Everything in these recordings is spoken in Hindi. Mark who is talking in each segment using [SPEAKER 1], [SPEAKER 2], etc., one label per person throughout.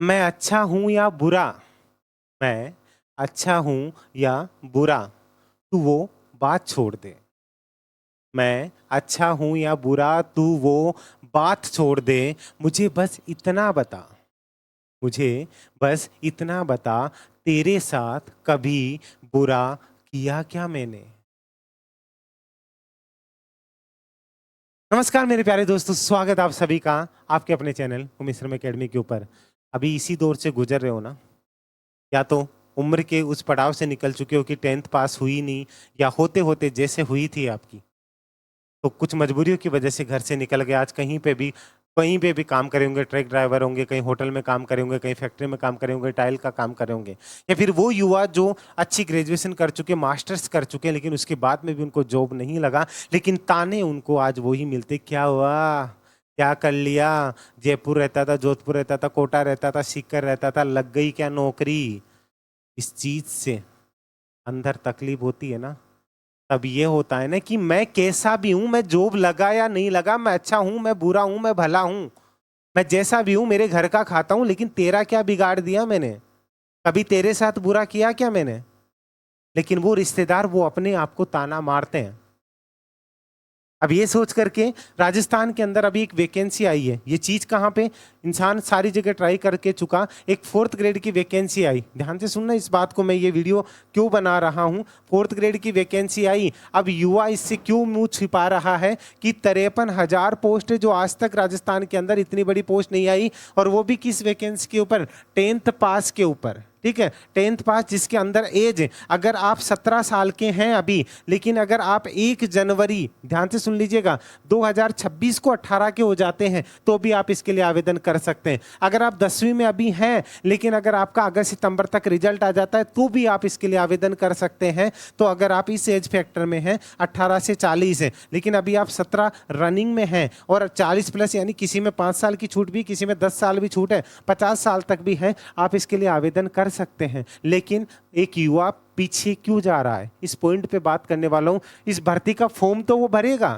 [SPEAKER 1] मैं अच्छा हूं या बुरा, मैं अच्छा हूं या बुरा, तू वो बात छोड़ दे। मैं अच्छा हूं या बुरा, तू वो बात छोड़ दे। मुझे बस इतना बता, मुझे बस इतना बता, तेरे साथ कभी बुरा किया क्या मैंने। नमस्कार मेरे प्यारे दोस्तों, स्वागत आप सभी का आपके अपने चैनल मिश्रम एकेडमी के ऊपर। अभी इसी दौर से गुजर रहे हो ना, या तो उम्र के उस पड़ाव से निकल चुके हो कि 10th पास हुई नहीं, या होते होते जैसे हुई थी आपकी, तो कुछ मजबूरियों की वजह से घर से निकल गए। आज कहीं पे भी काम करे होंगे, ट्रक ड्राइवर होंगे, कहीं होटल में काम करे होंगे, कहीं फैक्ट्री में काम करे होंगे, टाइल का काम करे होंगे। या फिर वो युवा जो अच्छी ग्रेजुएशन कर चुके, मास्टर्स कर चुके, लेकिन उसके बाद में भी उनको जॉब नहीं लगा, लेकिन ताने उनको आज वही मिलते, क्या हुआ, क्या कर लिया, जयपुर रहता था, जोधपुर रहता था, कोटा रहता था, सीकर रहता था, लग गई क्या नौकरी। इस चीज से अंदर तकलीफ होती है ना, तब ये होता है ना कि मैं कैसा भी हूं, मैं जॉब लगा या नहीं लगा, मैं अच्छा हूं, मैं बुरा हूं, मैं भला हूं, मैं जैसा भी हूं, मेरे घर का खाता हूं, लेकिन तेरा क्या बिगाड़ दिया मैंने। कभी तेरे साथ बुरा किया क्या मैंने। लेकिन वो रिश्तेदार वो अपने आप को ताना मारते हैं। अब ये सोच करके राजस्थान के अंदर अभी एक वैकेंसी आई है। ये चीज कहाँ पे, इंसान सारी जगह ट्राई करके चुका, एक 4th ग्रेड की वैकेंसी आई। ध्यान से सुनना इस बात को, मैं ये वीडियो क्यों बना रहा हूँ। 4th ग्रेड की वैकेंसी आई। अब युवा इससे क्यों मुंह छिपा रहा है कि 53,000 पोस्ट है, जो आज तक राजस्थान के अंदर इतनी बड़ी पोस्ट नहीं आई, और वो भी किस वैकेंसी के ऊपर, 10th पास के ऊपर। ठीक है, 10th पास, जिसके अंदर एज, अगर आप 17 साल के हैं अभी, लेकिन अगर आप 1 जनवरी, ध्यान से सुन लीजिएगा, 2026 को 18 के हो जाते हैं, तो भी आप इसके लिए आवेदन कर सकते हैं। अगर आप 10वीं में अभी हैं, लेकिन अगर आपका अगस्त सितंबर तक रिजल्ट आ जाता है, तो भी आप इसके लिए आवेदन कर सकते हैं। तो अगर आप इस एज फैक्टर में हैं, 18 से 40 है, लेकिन अभी आप 17 रनिंग में हैं, और 40 प्लस, यानी किसी में 5 साल की छूट भी, किसी में 10 साल भी छूट है, 50 साल तक भी है, आप इसके लिए आवेदन कर सकते हैं। लेकिन एक युवा पीछे क्यों जा रहा है, इस पॉइंट पे बात करने वाला हूं। इस भर्ती का फॉर्म तो वो भरेगा,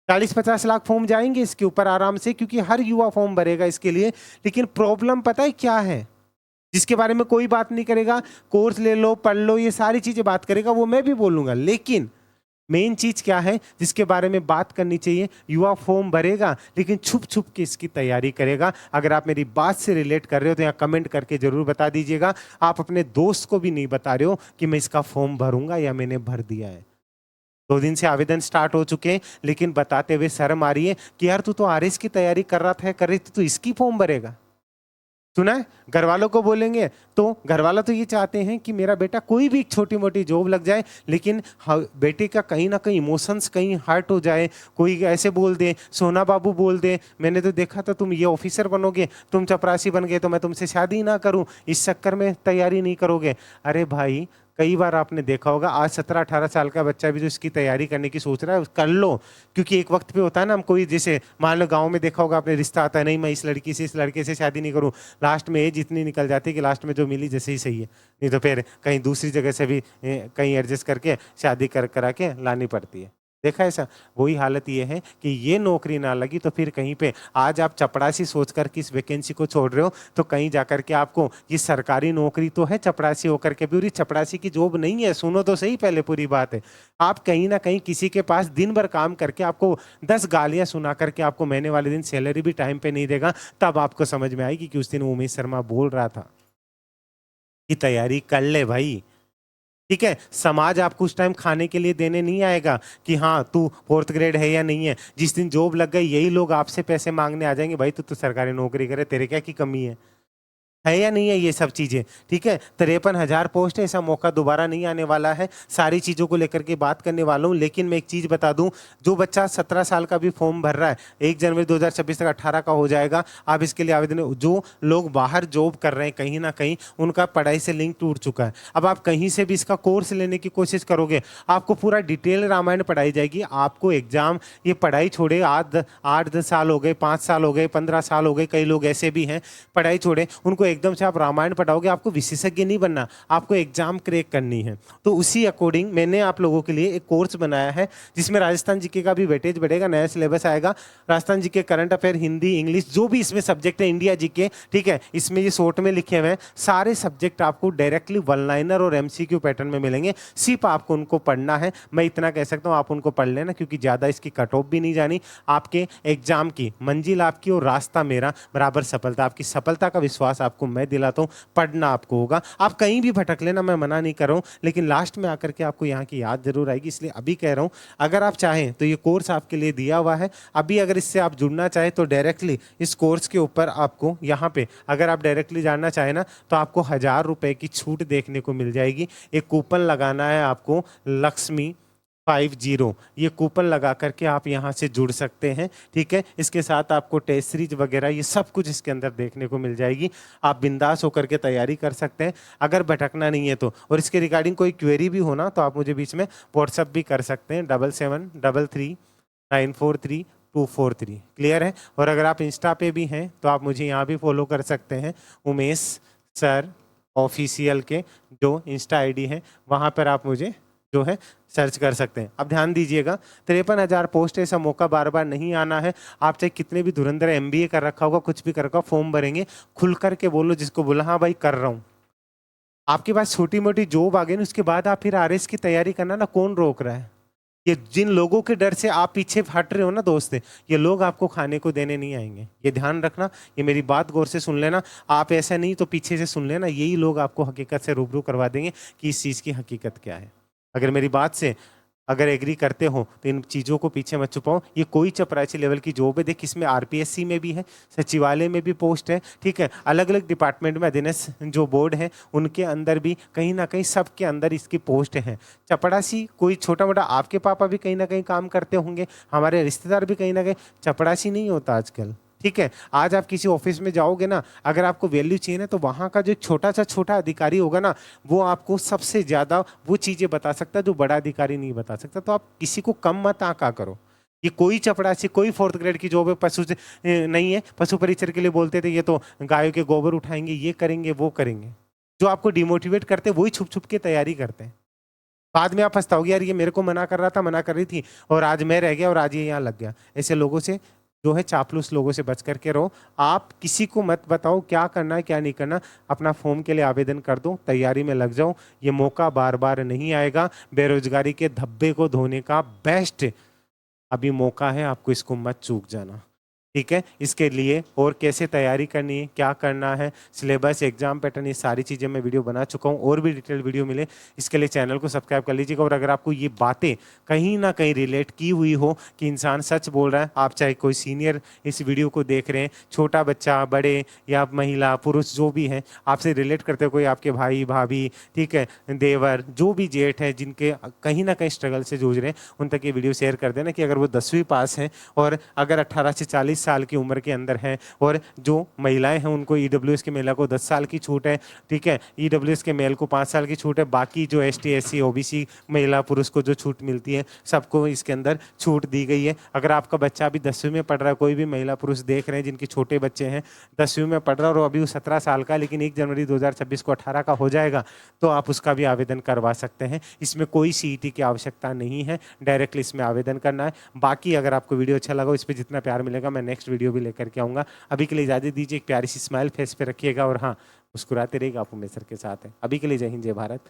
[SPEAKER 1] 40-50 लाख फॉर्म जाएंगे इसके ऊपर आराम से, क्योंकि हर युवा फॉर्म भरेगा इसके लिए। लेकिन प्रॉब्लम पता है क्या है, जिसके बारे में कोई बात नहीं करेगा। कोर्स ले लो, पढ़ लो, ये सारी चीजें बात करेगा, वो मैं भी बोलूंगा, लेकिन मेन चीज क्या है जिसके बारे में बात करनी चाहिए। युवा फॉर्म भरेगा, लेकिन छुप छुप के इसकी तैयारी करेगा। अगर आप मेरी बात से रिलेट कर रहे हो तो यहाँ कमेंट करके जरूर बता दीजिएगा। आप अपने दोस्त को भी नहीं बता रहे हो कि मैं इसका फॉर्म भरूंगा या मैंने भर दिया है। 2 दिन से आवेदन स्टार्ट हो चुके हैं, लेकिन बताते हुए शर्म आ रही है कि यार तू तो आरएस की तैयारी कर रहा था, कर रही थी, तो इसकी फॉर्म भरेगा। सुना है, घर वालों को बोलेंगे तो घर वाला तो ये चाहते हैं कि मेरा बेटा कोई भी छोटी मोटी जॉब लग जाए, लेकिन बेटे का कहीं ना कहीं इमोशंस कहीं हर्ट हो जाए, कोई ऐसे बोल दे, सोना बाबू बोल दे, मैंने तो देखा था तुम ये ऑफिसर बनोगे, तुम चपरासी बन गए, तो मैं तुमसे शादी ना करूं, इस चक्कर में तैयारी नहीं करोगे। अरे भाई, कई बार आपने देखा होगा, आज 17-18 साल का बच्चा भी जो इसकी तैयारी करने की सोच रहा है, कर लो। क्योंकि एक वक्त पे होता है ना, हम कोई, जैसे मान लो गांव में देखा होगा आपने, रिश्ता आता है, नहीं मैं इस लड़की से, इस लड़के से शादी नहीं करूं, लास्ट में एज इतनी निकल जाती है कि लास्ट में जो मिली जैसे ही सही है, नहीं तो फिर कहीं दूसरी जगह से भी कहीं एडजस्ट करके शादी करा के लानी पड़ती है। देखा ऐसा, वही हालत ये है कि ये नौकरी ना लगी तो फिर कहीं पे आज आप चपरासी सोचकर किस वैकेंसी को छोड़ रहे हो, तो कहीं जाकर के आपको ये सरकारी नौकरी तो है चपरासी होकर के भी, और ये चपरासी की जॉब नहीं है। सुनो तो सही पहले पूरी बात है। आप कहीं ना कहीं किसी के पास दिन भर काम करके आपको 10 गालियां सुना करके आपको महीने वाले दिन सैलरी भी टाइम पे नहीं देगा, तब आपको समझ में आएगी कि उस दिन उमेश शर्मा बोल रहा था कि तैयारी कर ले भाई। ठीक है, समाज आपको उस टाइम खाने के लिए देने नहीं आएगा कि हाँ तू 4th ग्रेड है या नहीं है। जिस दिन जॉब लग गई, यही लोग आपसे पैसे मांगने आ जाएंगे, भाई तू तो सरकारी नौकरी करे, तेरे क्या की कमी है या नहीं है ये सब चीजें। ठीक है, 53,000 पोस्ट है, ऐसा मौका दोबारा नहीं आने वाला है। सारी चीजों को लेकर के बात करने वाला हूं, लेकिन मैं एक चीज बता दूं, जो बच्चा 17 साल का भी फॉर्म भर रहा है, 1 जनवरी 2026 तक 18 का हो जाएगा, आप इसके लिए आवेदन। जो लोग बाहर जॉब कर रहे हैं, कहीं ना कहीं उनका पढ़ाई से लिंक टूट चुका है। अब आप कहीं से भी इसका कोर्स लेने की कोशिश करोगे, आपको पूरा डिटेल रामायण पढ़ाई जाएगी। आपको एग्जाम, ये पढ़ाई छोड़े, 8-10 साल हो गए, 5 साल हो गए, 15 साल हो गए, कई लोग ऐसे भी हैं पढ़ाई छोड़े, उनको एकदम से आप रामायण पढ़ाओगे, आपको विशेषज्ञ नहीं बनना, आपको एग्जाम क्रैक करनी है। तो उसी अकॉर्डिंग मैंने आप लोगों के लिए एक कोर्स बनाया है जिसमें राजस्थान जीके का भी वेटेज बढ़ेगा, नया सिलेबस आएगा, Rajasthan GK, current affair, Hindi, English, जो भी इसमें सब्जेक्ट है, इंडिया जीके, ठीक है, इसमें ये शॉर्ट में लिखे हुए हैं सारे सब्जेक्ट आपको डायरेक्टली वन लाइनर और एमसीक्यू पैटर्न में मिलेंगे। सिर्फ आपको उनको पढ़ना है। मैं इतना कह सकता हूँ, आप उनको पढ़ लेना, क्योंकि ज़्यादा इसकी कट ऑफ भी नहीं जानी। आपके एग्जाम की मंजिल आपकी और रास्ता मेरा बराबर सफलता आपकी। सफलता का विश्वास आपको मैं दिलाता हूँ, पढ़ना आपको होगा। आप कहीं भी भटक लेना, मैं मना नहीं कर रहा हूँ, लेकिन लास्ट में आकर के आपको यहाँ की याद जरूर आएगी। इसलिए अभी कह रहा हूँ, अगर आप चाहें तो ये कोर्स आपके लिए दिया हुआ है। अभी अगर इससे आप जुड़ना चाहें तो डायरेक्टली इस कोर्स के ऊपर आपको यहाँ पे अगर आप डायरेक्टली जानना चाहें ना, तो आपको 1000 रुपए की छूट देखने को मिल जाएगी। एक कूपन लगाना है आपको, लक्ष्मी 50, ये कूपन लगा करके आप यहाँ से जुड़ सकते हैं, ठीक है। इसके साथ आपको टेस्ट सीरीज वगैरह ये सब कुछ इसके अंदर देखने को मिल जाएगी। आप बिंदास होकर के तैयारी कर सकते हैं अगर भटकना नहीं है तो। और इसके रिगार्डिंग कोई क्वेरी भी हो ना, तो आप मुझे बीच में व्हाट्सअप भी कर सकते हैं, 7733943243। क्लियर है। और अगर आप इंस्टा पे भी हैं तो आप मुझे यहाँ भी फॉलो कर सकते हैं, उमेश सर ऑफिशियल के जो इंस्टा आईडी है, वहाँ पर आप मुझे जो है सर्च कर सकते हैं। अब ध्यान दीजिएगा, 53,000 पोस्ट है, ऐसा मौका बार बार नहीं आना है। आप चाहे कितने भी धुरंधर MBA कर रखा होगा, कुछ भी कर रखा, फॉर्म भरेंगे, खुल करके बोलो जिसको बोला, हाँ भाई कर रहा हूँ। आपके पास छोटी मोटी जॉब आ गई ना, उसके बाद आप फिर RS की तैयारी करना ना, कौन रोक रहा है? ये जिन लोगों के डर से आप पीछे हट रहे हो ना दोस्त, ये लोग आपको खाने को देने नहीं आएंगे, ये ध्यान रखना। ये मेरी बात गौर से सुन लेना। आप ऐसा नहीं तो पीछे से सुन लेना, यही लोग आपको हकीकत से रूबरू करवा देंगे कि इस चीज़ की हकीकत क्या है। अगर मेरी बात से अगर एग्री करते हो तो इन चीज़ों को पीछे मत छुपाओ। ये कोई चपरासी लेवल की जॉब है। देख, इसमें RPSC में भी है, सचिवालय में भी पोस्ट है, ठीक है, अलग अलग डिपार्टमेंट में अधीनस्थ जो बोर्ड है उनके अंदर भी कहीं ना कहीं सबके अंदर इसकी पोस्ट है। चपरासी कोई छोटा मोटा, आपके पापा भी कहीं ना कहीं काम करते होंगे, हमारे रिश्तेदार भी कहीं ना कहीं, चपरासी नहीं होता आजकल, ठीक है। आज आप किसी ऑफिस में जाओगे ना, अगर आपको वैल्यू चाहिए ना, तो वहाँ का जो छोटा अधिकारी होगा ना, वो आपको सबसे ज़्यादा वो चीज़ें बता सकता है जो बड़ा अधिकारी नहीं बता सकता। तो आप किसी को कम मत आंका करो। ये कोई चपरासी, कोई 4th ग्रेड की जॉब है, पशु से नहीं है। पशु परिचर के लिए बोलते थे, ये तो गायों के गोबर उठाएंगे, ये करेंगे, वो करेंगे। जो आपको डिमोटिवेट करते वही छुप छुप के तैयारी करते हैं। बाद में आप पछताओगे, यार ये मेरे को मना कर रहा था, मना कर रही थी, और आज मैं रह गया और आज ये यहाँ लग गया। ऐसे लोगों से जो है, चापलूस लोगों से बच करके रहो। आप किसी को मत बताओ क्या करना है क्या नहीं करना। अपना फॉर्म के लिए आवेदन कर दो, तैयारी में लग जाओ। ये मौका बार बार नहीं आएगा। बेरोजगारी के धब्बे को धोने का बेस्ट अभी मौका है, आपको इसको मत चूक जाना, ठीक है। इसके लिए और कैसे तैयारी करनी है, क्या करना है, सिलेबस, एग्जाम पैटर्न, ये सारी चीज़ें मैं वीडियो बना चुका हूँ। और भी डिटेल वीडियो मिले, इसके लिए चैनल को सब्सक्राइब कर लीजिएगा। और अगर आपको ये बातें कहीं ना कहीं रिलेट की हुई हो कि इंसान सच बोल रहा है, आप चाहे कोई सीनियर इस वीडियो को देख रहे हैं, छोटा बच्चा, बड़े या महिला, पुरुष जो भी हैं, आपसे रिलेट करते हो, कोई आपके भाई भाभी, ठीक है, देवर, जो भी जेठ है, जिनके कहीं ना कहीं स्ट्रगल से जूझ रहे हैं, उन तक ये वीडियो शेयर कर देना कि अगर वो 10वीं पास हैं और अगर 18 से 40 साल की उम्र के अंदर हैं, और जो महिलाएं हैं उनको EWS की महिला को 10 साल की छूट है, ठीक है, EWS के मेल को 5 साल की छूट है। बाकी जो ST SC OBC महिला पुरुष को जो छूट मिलती है, सबको इसके अंदर छूट दी गई है। अगर आपका बच्चा अभी 10वीं में पढ़ रहा है, कोई भी महिला पुरुष देख रहे हैं जिनके छोटे बच्चे हैं, 10वीं में पढ़ रहा है और अभी वो 17 साल का, लेकिन 1 जनवरी 2026 को 18 का हो जाएगा, तो आप उसका भी आवेदन करवा सकते हैं। इसमें कोई CET की आवश्यकता नहीं है, डायरेक्टली इसमें आवेदन करना है। बाकी अगर आपको वीडियो अच्छा लगा, इस पर जितना प्यार मिलेगा मैं नेक्स्ट वीडियो भी लेकर के आऊँगा। अभी के लिए इजाज़त दीजिए, एक प्यारी सी स्माइल फेस पे रखिएगा, और हाँ, मुस्कुराते रहिएगा, आप उमेश सर के साथ हैं। अभी के लिए जय हिंद, जय भारत,